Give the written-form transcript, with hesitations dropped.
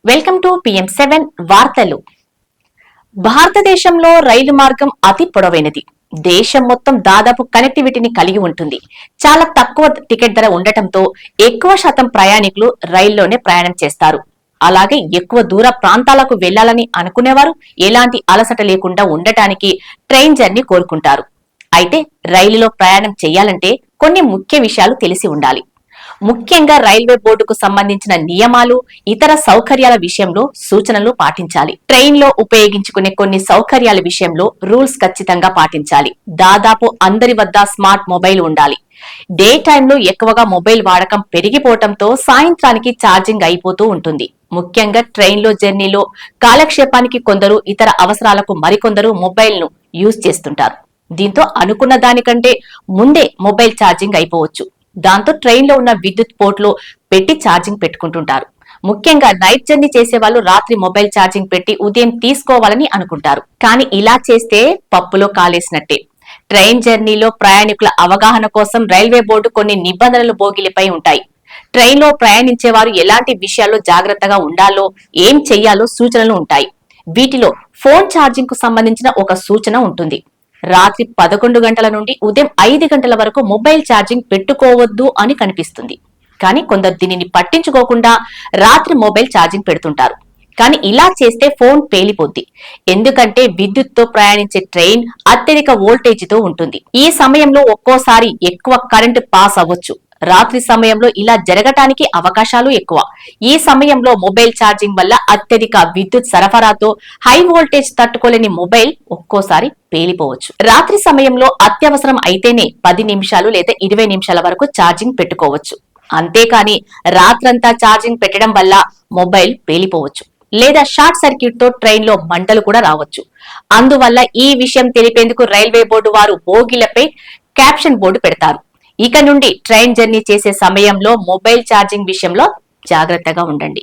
Welcome to PM7 వార్తలు. భారతదేశంలో రైలు మార్గం అతి పొడవైనది. దేశం మొత్తం దాదాపు కనెక్టివిటీని కలిగి ఉంటుంది. చాలా తక్కువ టికెట్ ధర ఉండటంతో ఎక్కువ శాతం ప్రయాణికులు రైల్లోనే ప్రయాణం చేస్తారు. అలాగే ఎక్కువ దూర ప్రాంతాలకు వెళ్లాలని అనుకునేవారు ఎలాంటి అలసట లేకుండా ఉండటానికి ట్రైన్ జర్నీ కోరుకుంటారు. అయితే రైలులో ప్రయాణం చేయాలంటే కొన్ని ముఖ్య విషయాలు తెలిసి ఉండాలి. ముఖ్యంగా రైల్వే బోర్డుకు సంబంధించిన నియమాలు, ఇతర సౌకర్యాల విషయంలో సూచనలు పాటించాలి. ట్రైన్ లో ఉపయోగించుకునే కొన్ని సౌకర్యాల విషయంలో రూల్స్ ఖచ్చితంగా పాటించాలి. దాదాపు అందరి వద్ద స్మార్ట్ మొబైల్ ఉండాలి. డే టైంలో ఎక్కువగా మొబైల్ వాడకం పెరిగిపోవడంతో సాయంత్రానికి ఛార్జింగ్ అయిపోతూ ఉంటుంది. ముఖ్యంగా ట్రైన్ లో జర్నీలో కాలక్షేపానికి కొందరు, ఇతర అవసరాలకు మరికొందరు మొబైల్ ను యూజ్ చేస్తుంటారు. దీంతో అనుకున్న దానికంటే ముందే మొబైల్ ఛార్జింగ్ అయిపోవచ్చు. దాంతో ట్రైన్ లో ఉన్న విద్యుత్ పోర్ట్ లో పెట్టి ఛార్జింగ్ పెట్టుకుంటుంటారు. ముఖ్యంగా నైట్ జర్నీ చేసే వాళ్ళు రాత్రి మొబైల్ ఛార్జింగ్ పెట్టి ఉదయం తీసుకోవాలని అనుకుంటారు. కానీ ఇలా చేస్తే పప్పులో కాలేసినట్టే. ట్రైన్ జర్నీలో ప్రయాణికుల అవగాహన కోసం రైల్వే బోర్డు కొన్ని నిబంధనలు బోగిలిపై ఉంటాయి. ట్రైన్ లో ప్రయాణించేవారు ఎలాంటి విషయాల్లో జాగ్రత్తగా ఉండాలో, ఏం చెయ్యాలో సూచనలు ఉంటాయి. వీటిలో ఫోన్ ఛార్జింగ్ కు సంబంధించిన ఒక సూచన ఉంటుంది. రాత్రి 11 గంటల నుండి ఉదయం 5 గంటల వరకు మొబైల్ ఛార్జింగ్ పెట్టుకోవద్దు అని కనిపిస్తుంది. కానీ కొందరు దీనిని పట్టించుకోకుండా రాత్రి మొబైల్ ఛార్జింగ్ పెడుతుంటారు. కానీ ఇలా చేస్తే ఫోన్ పేలిపోద్ది. ఎందుకంటే విద్యుత్ తో ప్రయాణించే ట్రైన్ అత్యధిక వోల్టేజ్ తో ఉంటుంది. ఈ సమయంలో ఒక్కోసారి ఎక్కువ కరెంటు పాస్ అవ్వచ్చు. రాత్రి సమయంలో ఇలా జరగటానికి అవకాశాలు ఎక్కువ. ఈ సమయంలో మొబైల్ ఛార్జింగ్ వల్ల అత్యధిక విద్యుత్ సరఫరాతో హై వోల్టేజ్ తట్టుకోలేని మొబైల్ ఒక్కోసారి పేలిపోవచ్చు. రాత్రి సమయంలో అత్యవసరం అయితేనే 10 నిమిషాలు లేదా 20 నిమిషాల వరకు ఛార్జింగ్ పెట్టుకోవచ్చు. అంతేకాని రాత్రంతా ఛార్జింగ్ పెట్టడం వల్ల మొబైల్ పేలిపోవచ్చు. లేదా షార్ట్ సర్క్యూట్ తో ట్రైన్ లో మంటలు కూడా రావచ్చు. అందువల్ల ఈ విషయం తెలిపేందుకు రైల్వే బోర్డు వారు బోగీలపై క్యాప్షన్ బోర్డు పెడతారు. ఇక నుండి ట్రైన్ జర్నీ చేసే సమయంలో మొబైల్ ఛార్జింగ్ విషయంలో జాగ్రత్తగా ఉండండి.